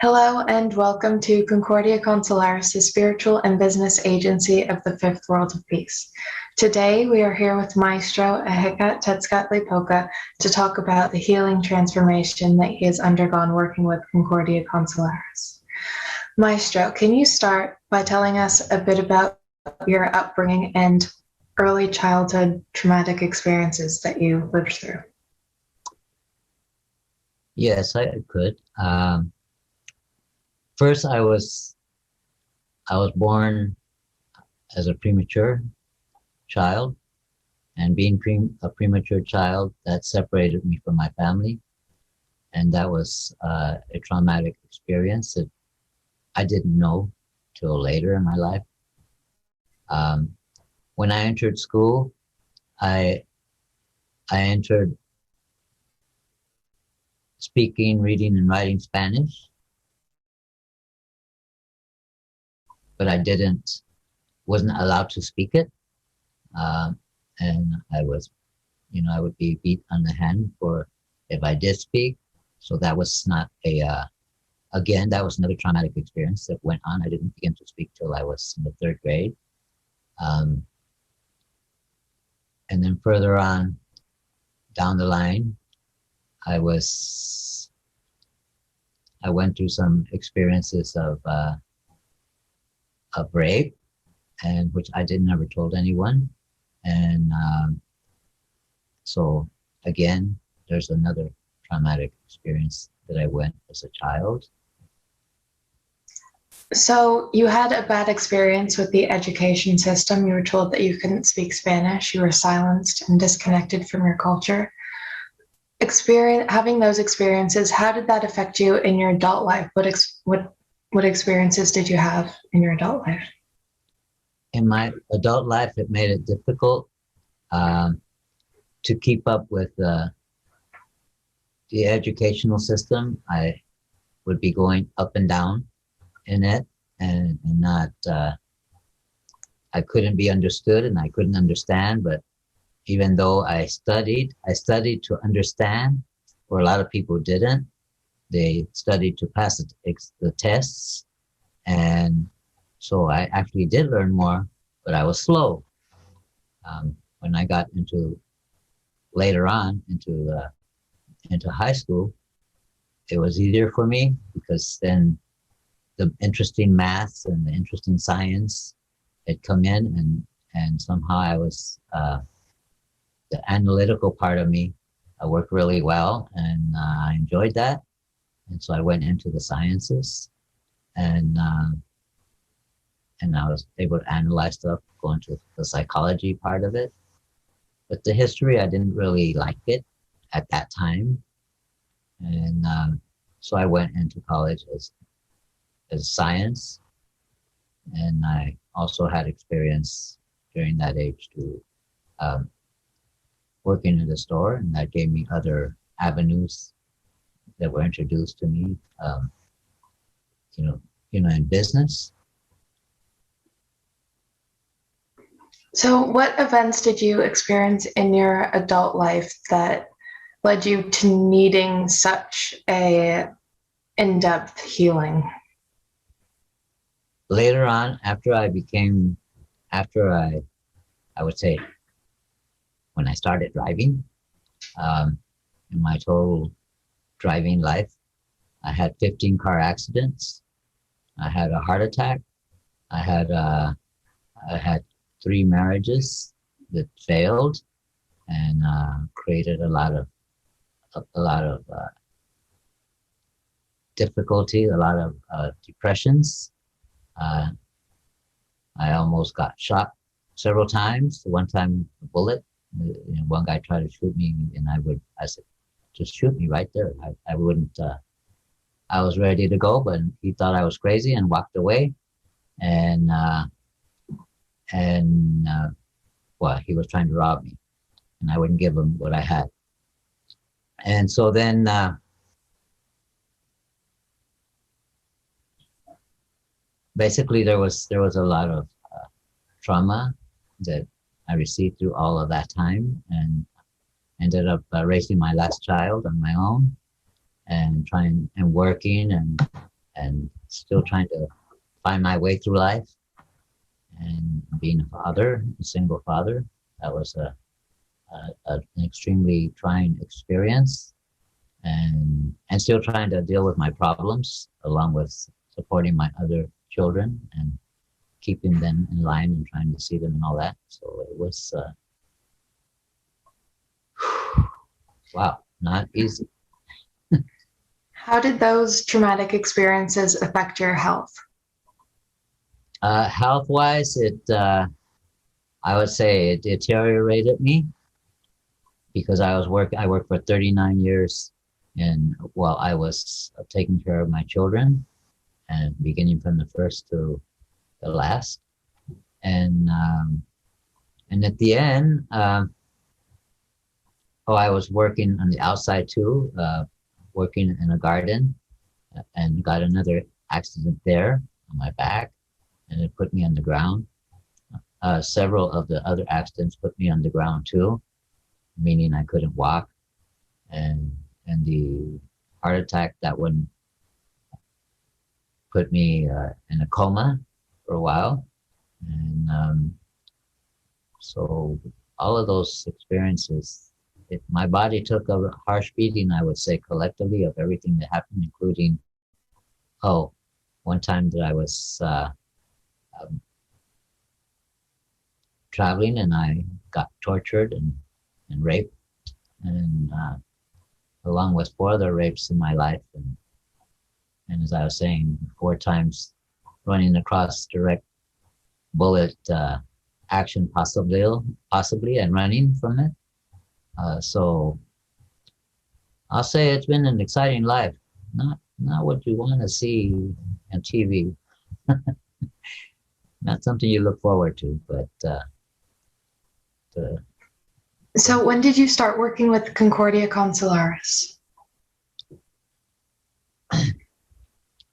Hello and welcome to Concordia Consularis, the spiritual and business agency of the Fifth World of Peace. Today we are here with Maestro Ehecatl Tezcatlipoca to talk about the healing transformation that he has undergone working with Concordia Consularis. Maestro, can you start by telling us a bit about your upbringing and early childhood traumatic experiences that you lived through? Yes, I could. First, I was born as a premature child, and being a premature child, that separated me from my family, and that was a traumatic experience that I didn't know till later in my life. When I entered school, I entered speaking, reading, and writing Spanish, but I wasn't allowed to speak it. And I would be beat on the hand for if I did speak. So that was not again, that was another traumatic experience that went on. I didn't begin to speak till I was in the third grade. And then further on down the line, I went through some experiences of rape, and which I never told anyone. And so again, there's another traumatic experience that I went as a child. So you had a bad experience with the education system. You were told that you couldn't speak Spanish. You were silenced and disconnected from your culture. Having those experiences, how did that affect you in your adult life? What experiences did you have in your adult life? In my adult life, it made it difficult to keep up with the educational system. I would be going up and down in it, and not, I couldn't be understood and I couldn't understand. But even though I studied to understand, where a lot of people didn't. They studied to pass the tests, and so I actually did learn more, but I was slow. When I got later on into high school, it was easier for me, because then the interesting maths and the interesting science had come in, and somehow I was the analytical part of me worked really well, and I enjoyed that. And so I went into the sciences, and I was able to analyze stuff, go into the psychology part of it. But the history, I didn't really like it at that time. And so I went into college as science. And I also had experience during that age to working in the store, and that gave me other avenues that were introduced to me, in business. So what events did you experience in your adult life that led you to needing such a in-depth healing? Later on, after I would say, when I started driving, in my total driving life, I had 15 car accidents. I had a heart attack. I had 3 marriages that failed, and created a lot of difficulty, a lot of depressions. I almost got shot several times. One time, a bullet. One guy tried to shoot me, and I said, just shoot me right there. I wouldn't, I was ready to go, but he thought I was crazy and walked away. And well, he was trying to rob me, and I wouldn't give him what I had. And so then, basically there was a lot of trauma that I received through all of that time, and ended up raising my last child on my own, and trying and working, and and still trying to find my way through life. And being a father, a single father, that was an extremely trying experience, and still trying to deal with my problems along with supporting my other children and keeping them in line and trying to see them and all that. So it was, wow, not easy. How did those traumatic experiences affect your health? Health-wise, I would say it deteriorated me because I worked for 39 years and while I was taking care of my children and beginning from the first to the last. And at the end, I was working on the outside too, working in a garden and got another accident there on my back and it put me on the ground. Several of the other accidents put me on the ground too, meaning I couldn't walk. And the heart attack that one put me in a coma for a while. And so all of those experiences, my body took a harsh beating, I would say, collectively of everything that happened, including, one time that I was traveling and I got tortured and raped, and along with 4 other rapes in my life. And as I was saying, 4 times running across direct bullet action possibly and running from it. So I'll say it's been an exciting life. Not what you want to see on TV. Not something you look forward to, but So when did you start working with Concordia Consularis?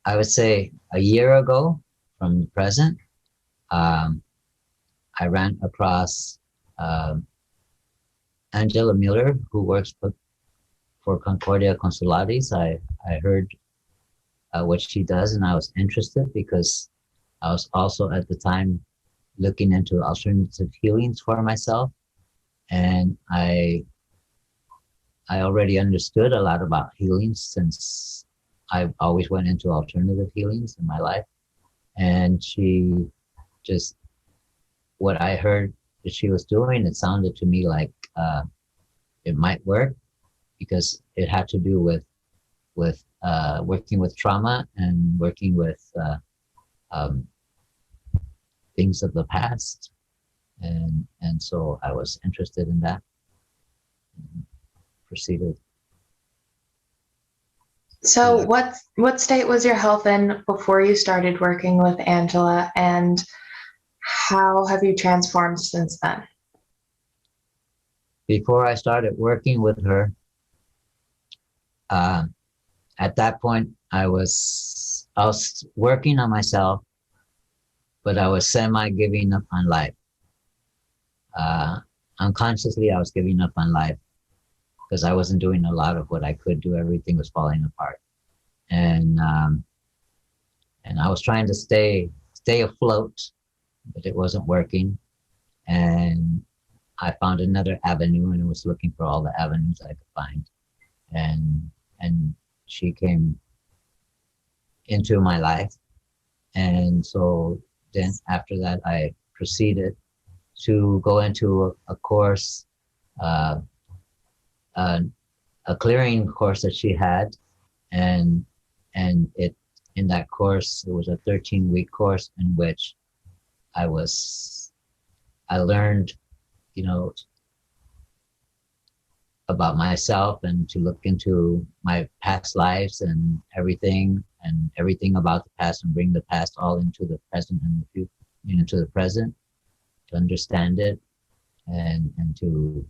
I would say a year ago from the present. I ran across Angela Miller, who works for Concordia Consularis. I heard what she does, and I was interested because I was also at the time looking into alternative healings for myself, and I already understood a lot about healings since I always went into alternative healings in my life. And she just, what I heard that she was doing, it sounded to me like it might work because it had to do with working with trauma and working with things of the past, and so I was interested in that and proceeded. So what state was your health in before you started working with Angela, and how have you transformed since then? Before I started working with her, at that point I was working on myself, but I was giving up on life. Unconsciously, I was giving up on life because I wasn't doing a lot of what I could do. Everything was falling apart, and I was trying to stay afloat, but it wasn't working. And I found another avenue, and I was looking for all the avenues I could find, and she came into my life, and so then after that, I proceeded to go into a course. A clearing course that she had, and it in that course it was a 13-week course in which I learned, about myself and to look into my past lives and everything about the past and bring the past all into the present and the future, into the present, to understand it and to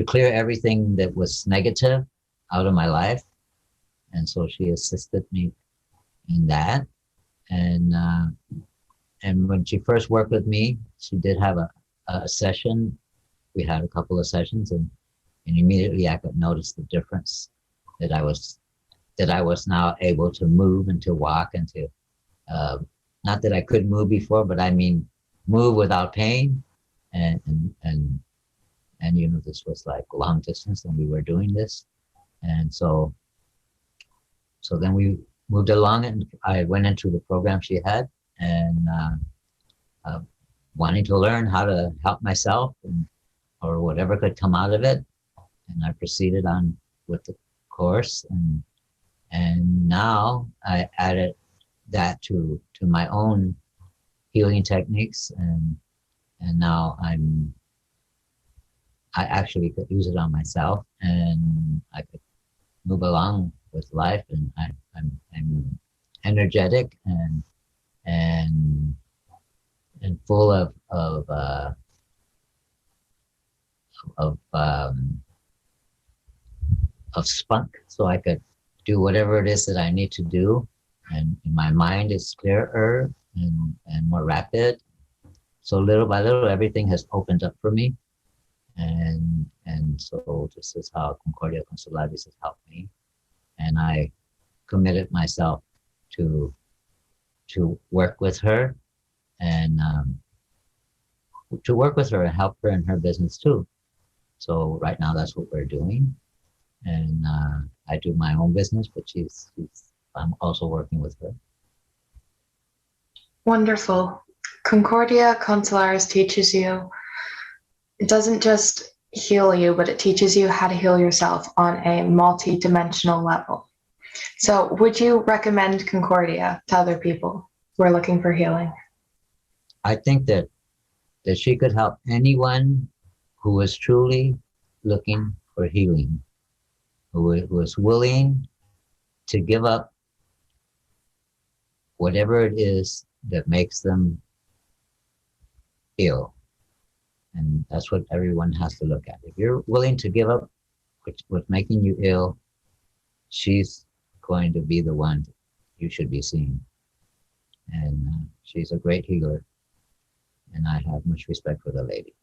clear everything that was negative out of my life. And so she assisted me in that. And when she first worked with me, she did have a session. We had a couple of sessions, and immediately I could notice the difference that I was that I was now able to move and to walk and to, not that I couldn't move before, but I mean, move without pain. And, and, and, and, you know, this was like long distance and we were doing this. And so then we moved along and I went into the program she had and uh, wanting to learn how to help myself or whatever could come out of it. And I proceeded on with the course and now I added that to my own healing techniques and now I actually could use it on myself and I could move along with life and I'm energetic and full of of spunk, so I could do whatever it is that I need to do, and my mind is clearer and more rapid. So little by little, everything has opened up for me, and so this is how Concordia Consularis has helped me, and I committed myself to work with her and to work with her and help her in her business too. So right now, that's what we're doing. And I do my own business, but I'm also working with her. Wonderful. Concordia Consularis teaches you, it doesn't just heal you, but it teaches you how to heal yourself on a multi-dimensional level. So would you recommend Concordia to other people who are looking for healing? I think that she could help anyone who is truly looking for healing, who is willing to give up whatever it is that makes them ill. And that's what everyone has to look at. If you're willing to give up what's making you ill, she's going to be the one you should be seeing. And she's a great healer. And I have much respect for the lady.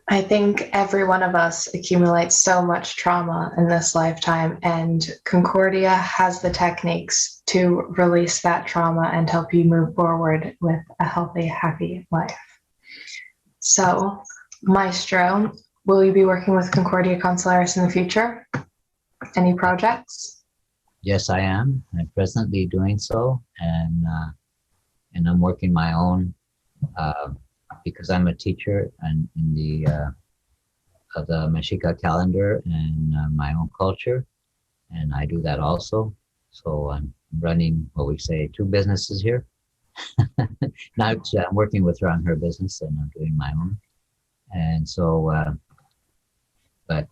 I think every one of us accumulates so much trauma in this lifetime, and Concordia has the techniques to release that trauma and help you move forward with a healthy, happy life. So, Maestro, will you be working with Concordia Consularis in the future? Any projects? Yes, I am. I'm presently doing so, and I'm working my own. Because I'm a teacher and in the of the Mexica calendar and my own culture, and I do that also. So I'm running what we say 2 businesses here. Now I'm working with her on her business, and I'm doing my own. And so, but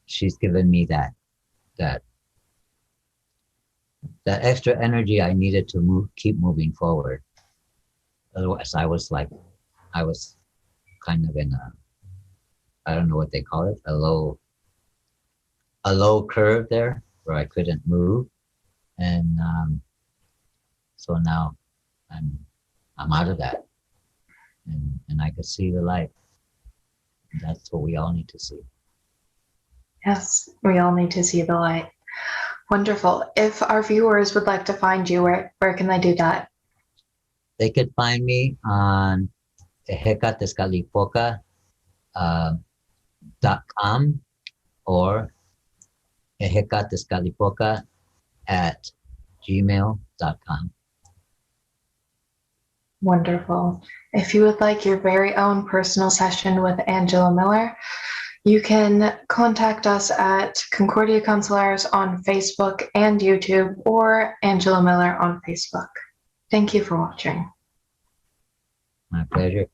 she's given me that extra energy I needed to keep moving forward. Otherwise, I was kind of in I don't know what they call it, a low curve there where I couldn't move. And so now I'm out of that and I could see the light. That's what we all need to see. Yes, we all need to see the light. Wonderful. If our viewers would like to find you, where can they do that? They could find me on ehecatltezcatlipoca .com or ehecatltezcatlipoca @gmail.com. Wonderful. If you would like your very own personal session with Angela Miller, you can contact us at Concordia Consularis on Facebook and YouTube, or Angela Miller on Facebook. Thank you for watching. My pleasure.